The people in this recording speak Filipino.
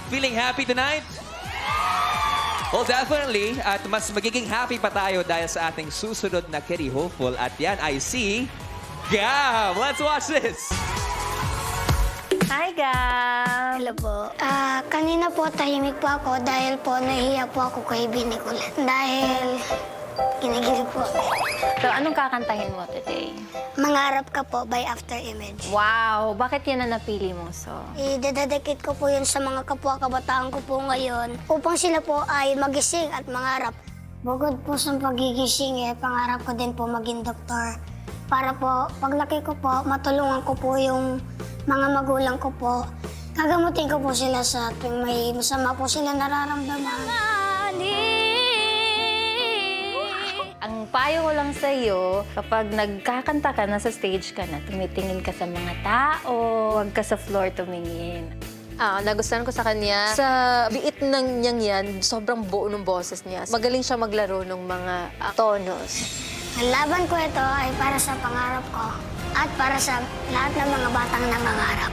Feeling happy tonight? Well, definitely. At mas magiging happy pa tayo dahil sa ating susunod na Kitty Hopeful. At yan ay si Gab. Let's watch this. Hi, Gab! Hello po. Kanina po tahimik po ako dahil po nahihiya po ako kay Biniculan. Dahil kinikilig po ako. So, anong kakantahin mo today? Mangarap ka po by After Image. Wow! Bakit yan ang napili mo, so? Idededicate ko po yun sa mga kapwa-kabataan ko po ngayon upang sila po ay magising at mangarap. Bukod po sa pagigising, pangarap ko din po maging doktor. Para po, paglaki ko po, matulungan ko po yung mga magulang ko po. Gagamutin ko po sila sa tuwing may masama po sila nararamdaman. Ang payo ko lang sa'yo, kapag nagkakanta ka, nasa stage ka na, tumitingin ka sa mga tao, huwag ka sa floor tumingin. Nagustuhan ko sa kanya. Sa biit ng niyang yan, sobrang buo ng boses niya. Magaling siya maglaro ng mga tonos. Ang laban ko ito ay para sa pangarap ko at para sa lahat ng mga batang nangangarap.